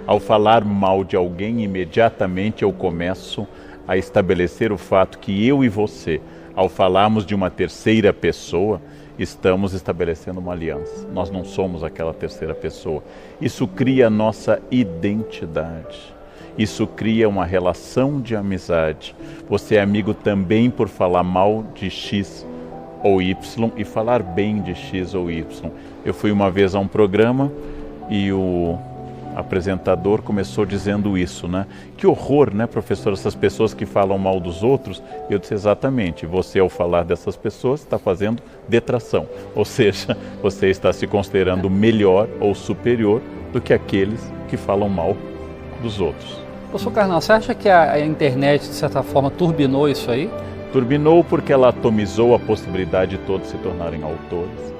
Ao falar mal de alguém, imediatamente eu começo a estabelecer o fato que eu e você, ao falarmos de uma terceira pessoa, estamos estabelecendo uma aliança. Nós não somos aquela terceira pessoa. Isso cria a nossa identidade. Isso cria uma relação de amizade. Você é amigo também por falar mal de X ou Y e falar bem de X ou Y. Eu fui uma vez a um programa e o apresentador começou dizendo isso, né? Que horror, né, professor, essas pessoas que falam mal dos outros. Eu disse exatamente, você ao falar dessas pessoas está fazendo detração, ou seja, você está se considerando melhor ou superior do que aqueles que falam mal dos outros. Professor Karnal, você acha que a internet, de certa forma, turbinou isso aí? Turbinou porque ela atomizou a possibilidade de todos se tornarem autores.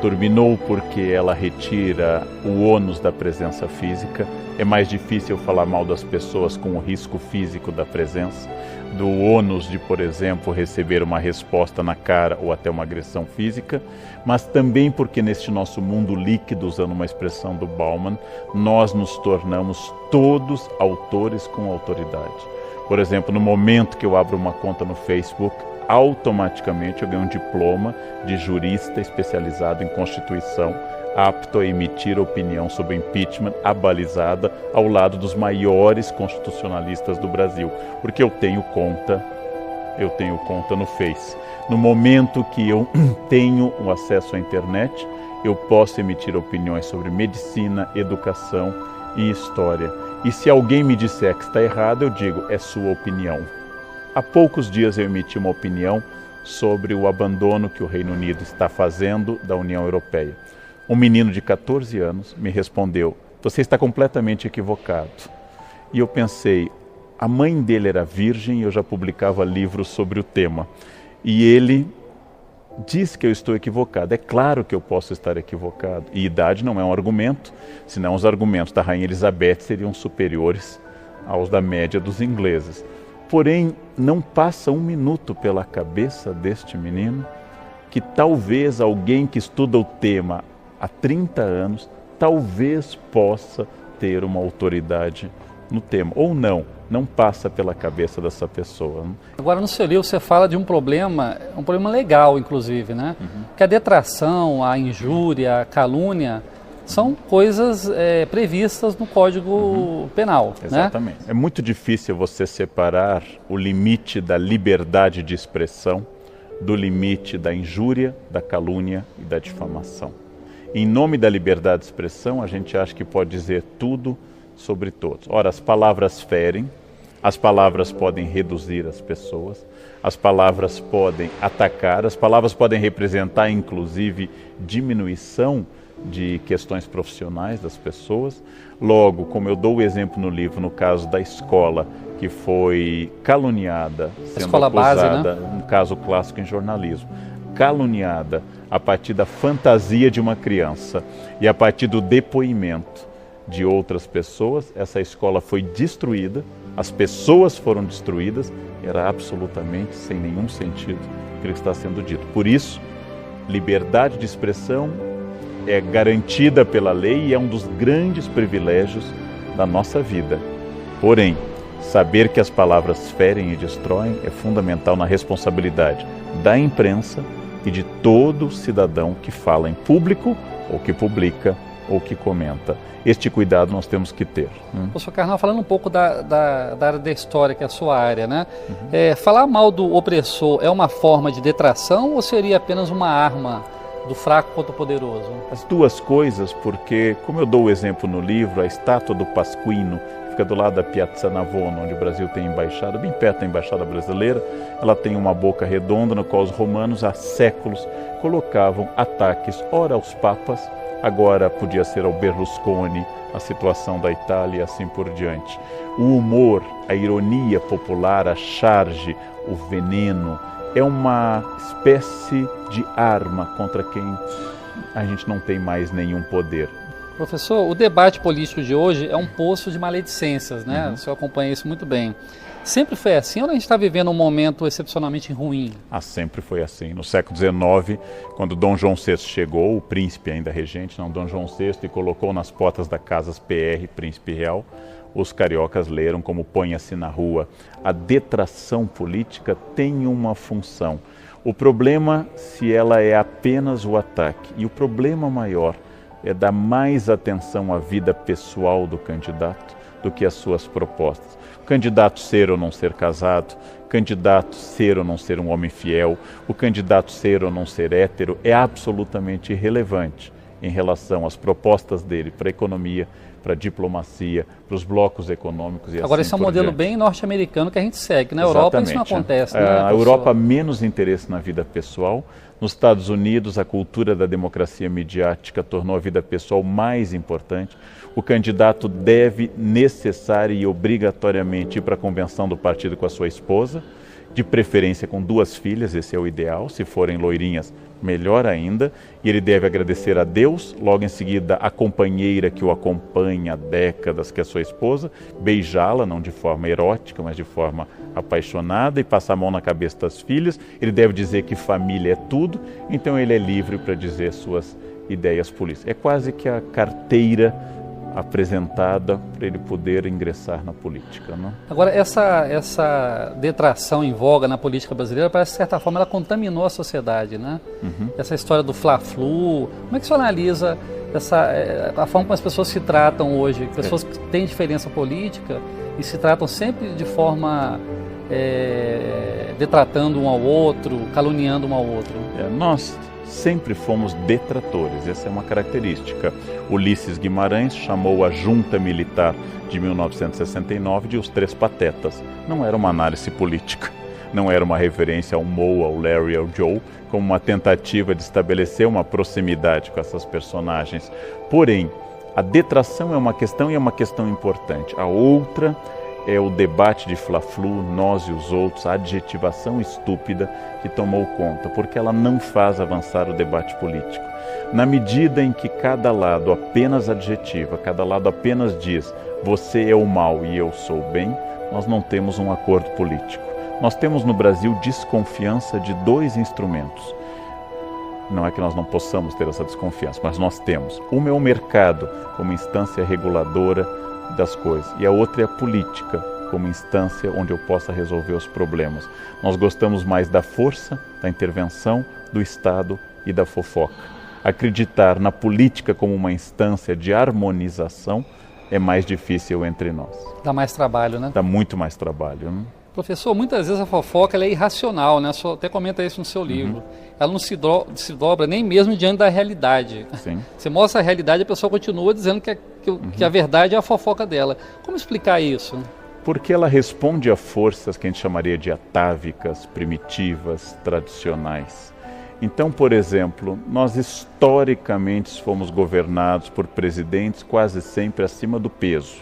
Turbinou porque ela retira o ônus da presença física. É mais difícil falar mal das pessoas com o risco físico da presença, do ônus de, por exemplo, receber uma resposta na cara ou até uma agressão física, mas também porque neste nosso mundo líquido, usando uma expressão do Bauman, nós nos tornamos todos autores com autoridade. Por exemplo, no momento que eu abro uma conta no Facebook, automaticamente eu ganho um diploma de jurista especializado em Constituição, apto a emitir opinião sobre impeachment abalizada ao lado dos maiores constitucionalistas do Brasil, porque eu tenho conta no Face. No momento que eu tenho um acesso à internet, eu posso emitir opiniões sobre medicina, educação e história. E se alguém me disser que está errado, eu digo, é sua opinião. Há poucos dias eu emiti uma opinião sobre o abandono que o Reino Unido está fazendo da União Europeia. Um menino de 14 anos me respondeu, você está completamente equivocado. E eu pensei, a mãe dele era virgem e eu já publicava livros sobre o tema. E ele diz que eu estou equivocado. É claro que eu posso estar equivocado. E idade não é um argumento, senão os argumentos da Rainha Elizabeth seriam superiores aos da média dos ingleses. Porém, não passa um minuto pela cabeça deste menino que talvez alguém que estuda o tema há 30 anos, talvez possa ter uma autoridade no tema. Ou não passa pela cabeça dessa pessoa. Agora, no seu livro, você fala de um problema legal, inclusive, né? Que a detração, a injúria, a calúnia são coisas previstas no Código Penal. Exatamente. Né? É muito difícil você separar o limite da liberdade de expressão do limite da injúria, da calúnia e da difamação. Em nome da liberdade de expressão, a gente acha que pode dizer tudo sobre todos. Ora, as palavras ferem, as palavras podem reduzir as pessoas, as palavras podem atacar, as palavras podem representar, inclusive, diminuição de questões profissionais das pessoas. Logo, como eu dou o exemplo no livro, no caso da escola que foi caluniada, sendo acusada, né? Um caso clássico em jornalismo, caluniada a partir da fantasia de uma criança e a partir do depoimento de outras pessoas, essa escola foi destruída, as pessoas foram destruídas, era absolutamente sem nenhum sentido aquilo que está sendo dito. Por isso, liberdade de expressão é garantida pela lei e é um dos grandes privilégios da nossa vida. Porém, saber que as palavras ferem e destroem é fundamental na responsabilidade da imprensa e de todo cidadão que fala em público, ou que publica, ou que comenta. Este cuidado nós temos que ter. Professor Karnal, falando um pouco da área da história, que é a sua área, né? Falar mal do opressor é uma forma de detração ou seria apenas uma arma do fraco contra o poderoso? As duas coisas, porque, como eu dou o exemplo no livro, a estátua do Pasquino, que fica do lado da Piazza Navona, onde o Brasil tem embaixada, bem perto da embaixada brasileira, ela tem uma boca redonda no qual os romanos há séculos colocavam ataques, ora aos papas, agora podia ser ao Berlusconi, a situação da Itália e assim por diante. O humor, a ironia popular, a charge, o veneno, é uma espécie de arma contra quem a gente não tem mais nenhum poder. Professor, o debate político de hoje é um poço de maledicências, né? O senhor acompanha isso muito bem. Sempre foi assim ou a gente está vivendo um momento excepcionalmente ruim? Sempre foi assim. No século XIX, quando Dom João VI chegou, o príncipe ainda regente, não Dom João VI, e colocou nas portas da Casas PR, Príncipe Real, os cariocas leram como põe-se na rua. A detração política tem uma função. O problema se ela é apenas o ataque. E o problema maior é dar mais atenção à vida pessoal do candidato do que às suas propostas. O candidato ser ou não ser casado, o candidato ser ou não ser um homem fiel, o candidato ser ou não ser hétero é absolutamente irrelevante em relação às propostas dele para a economia, para a diplomacia, para os blocos econômicos e Agora, assim esse é um por modelo diante. bem norte-americano que a gente segue. Na Europa isso não acontece, né? A Europa, menos interesse na vida pessoal. Nos Estados Unidos, a cultura da democracia midiática tornou a vida pessoal mais importante. O candidato deve necessária e obrigatoriamente ir para a convenção do partido com a sua esposa, de preferência com 2 filhas, esse é o ideal. Se forem loirinhas, melhor ainda. E ele deve agradecer a Deus, logo em seguida a companheira que o acompanha há décadas, que é a sua esposa, beijá-la, não de forma erótica, mas de forma apaixonada, e passar a mão na cabeça das filhas. Ele deve dizer que família é tudo, então ele é livre para dizer suas ideias políticas. É quase que a carteira apresentada para ele poder ingressar na política, não? Agora, essa detração em voga na política brasileira, parece que, de certa forma, ela contaminou a sociedade, né? Essa história do Fla-Flu, como é que você analisa a forma como as pessoas se tratam hoje? Pessoas que têm diferença política e se tratam sempre de forma detratando um ao outro, caluniando um ao outro. Nós sempre fomos detratores, essa é uma característica. Ulisses Guimarães chamou a junta militar de 1969 de os 3 patetas. Não era uma análise política, não era uma referência ao Moe, ao Larry, ao Joe, como uma tentativa de estabelecer uma proximidade com essas personagens. Porém, a detração é uma questão e é uma questão importante. A outra é o debate de Fla-Flu, nós e os outros, a adjetivação estúpida que tomou conta, porque ela não faz avançar o debate político. Na medida em que cada lado apenas adjetiva, cada lado apenas diz você é o mal e eu sou o bem, nós não temos um acordo político. Nós temos no Brasil desconfiança de 2 instrumentos. Não é que nós não possamos ter essa desconfiança, mas nós temos. Uma é o mercado como instância reguladora das coisas, e a outra é a política como instância onde eu possa resolver os problemas. Nós gostamos mais da força, da intervenção, do Estado e da fofoca. Acreditar na política como uma instância de harmonização é mais difícil entre nós. Dá mais trabalho, né? Dá muito mais trabalho, né? Professor, muitas vezes a fofoca ela é irracional, né? O senhor até comenta isso no seu livro. Ela não se dobra nem mesmo diante da realidade. Sim. Você mostra a realidade e a pessoa continua dizendo que a verdade é a fofoca dela. Como explicar isso? Porque ela responde a forças que a gente chamaria de atávicas, primitivas, tradicionais. Então, por exemplo, nós historicamente fomos governados por presidentes quase sempre acima do peso.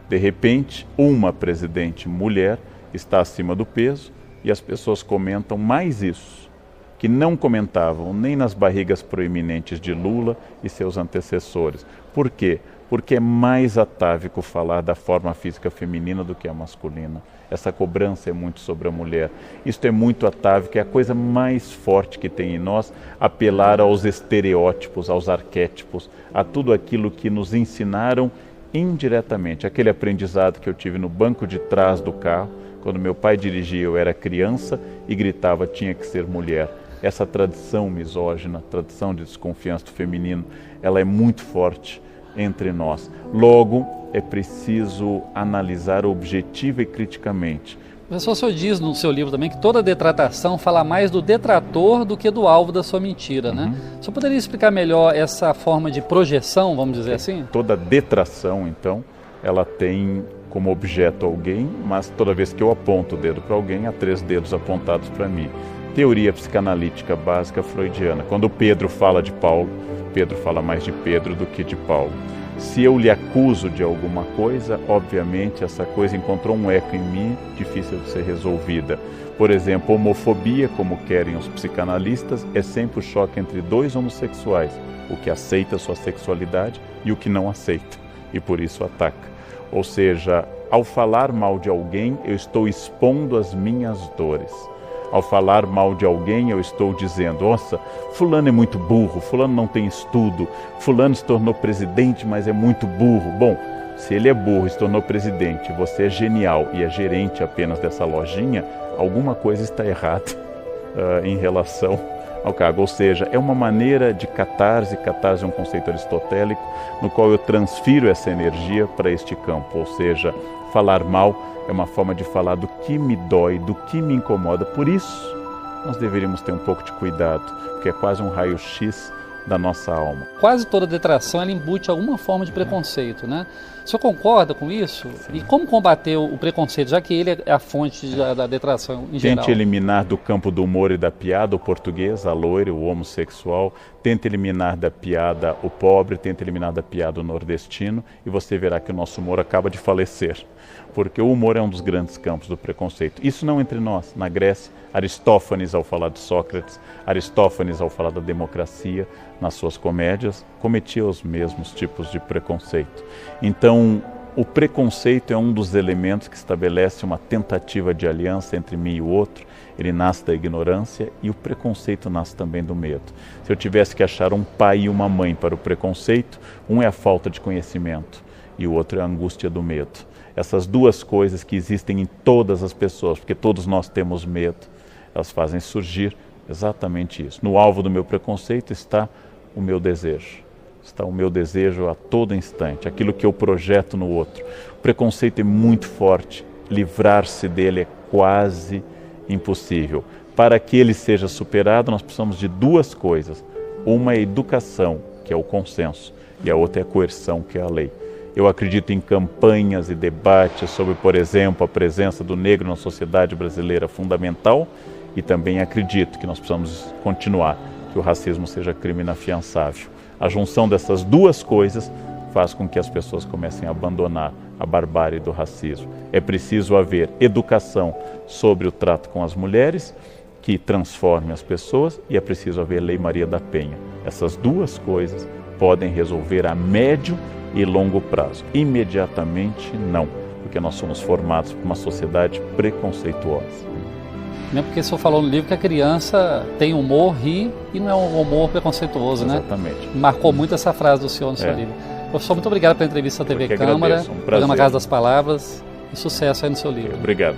De repente, uma presidente mulher está acima do peso e as pessoas comentam mais isso, que não comentavam nem nas barrigas proeminentes de Lula e seus antecessores. Por quê? Porque é mais atávico falar da forma física feminina do que a masculina. Essa cobrança é muito sobre a mulher. Isto é muito atávico, é a coisa mais forte que tem em nós, apelar aos estereótipos, aos arquétipos, a tudo aquilo que nos ensinaram indiretamente. Aquele aprendizado que eu tive no banco de trás do carro, quando meu pai dirigia, eu era criança e gritava, tinha que ser mulher. Essa tradição misógina, tradição de desconfiança do feminino, ela é muito forte entre nós. Logo, é preciso analisar objetiva e criticamente. Professor, o senhor diz no seu livro também que toda detratação fala mais do detrator do que do alvo da sua mentira, né? O senhor poderia explicar melhor essa forma de projeção, vamos dizer assim? Toda detração, então, ela tem como objeto alguém, mas toda vez que eu aponto o dedo para alguém, há 3 dedos apontados para mim. Teoria psicanalítica básica freudiana. Quando Pedro fala de Paulo, Pedro fala mais de Pedro do que de Paulo. Se eu lhe acuso de alguma coisa, obviamente essa coisa encontrou um eco em mim, difícil de ser resolvida. Por exemplo, homofobia, como querem os psicanalistas, é sempre o choque entre 2 homossexuais, o que aceita sua sexualidade e o que não aceita, e por isso ataca. Ou seja, Ao falar mal de alguém, eu estou expondo as minhas dores. Ao falar mal de alguém, eu estou dizendo, nossa, fulano é muito burro, fulano não tem estudo, fulano se tornou presidente, mas é muito burro. Bom, se ele é burro e se tornou presidente, você é genial e é gerente apenas dessa lojinha, alguma coisa está errada em relação ao cargo. Ou seja, é uma maneira de catarse. Catarse é um conceito aristotélico no qual eu transfiro essa energia para este campo. Ou seja, falar mal é uma forma de falar do que me dói, do que me incomoda. Por isso, nós deveríamos ter um pouco de cuidado, porque é quase um raio-x da nossa alma. Quase toda detração ela embute alguma forma de preconceito, né? O senhor concorda com isso? Sim. E como combater o preconceito, já que ele é a fonte da detração em geral? Tente eliminar do campo do humor e da piada o português, a loira, o homossexual. Tente eliminar da piada o pobre, tente eliminar da piada o nordestino, e você verá que o nosso humor acaba de falecer. Porque o humor é um dos grandes campos do preconceito. Isso não entre nós. Na Grécia, Aristófanes, ao falar de Sócrates, Aristófanes, ao falar da democracia, nas suas comédias, cometia os mesmos tipos de preconceito. Então, o preconceito é um dos elementos que estabelece uma tentativa de aliança entre mim e o outro. Ele nasce da ignorância e o preconceito nasce também do medo. Se eu tivesse que achar um pai e uma mãe para o preconceito, um é a falta de conhecimento e o outro é a angústia do medo. Essas duas coisas que existem em todas as pessoas, porque todos nós temos medo, elas fazem surgir exatamente isso. No alvo do meu preconceito está o meu desejo. Está o meu desejo a todo instante, aquilo que eu projeto no outro. O preconceito é muito forte, livrar-se dele é quase impossível. Para que ele seja superado, nós precisamos de duas coisas. Uma é a educação, que é o consenso, e a outra é a coerção, que é a lei. Eu acredito em campanhas e debates sobre, por exemplo, a presença do negro na sociedade brasileira fundamental, e também acredito que nós precisamos continuar, que o racismo seja crime inafiançável. A junção dessas duas coisas faz com que as pessoas comecem a abandonar a barbárie do racismo. É preciso haver educação sobre o trato com as mulheres, que transforme as pessoas, e é preciso haver Lei Maria da Penha. Essas duas coisas podem resolver a médio e longo prazo. Imediatamente, não, porque nós somos formados por uma sociedade preconceituosa. Mesmo porque o senhor falou no livro que a criança tem humor, ri, e não é um humor preconceituoso, né? Exatamente. Marcou muito essa frase do senhor no seu livro. Professor, muito obrigado pela entrevista à TV Câmara, agradeço, um prazer. programa Casa das Palavras, e sucesso aí no seu livro. Obrigado.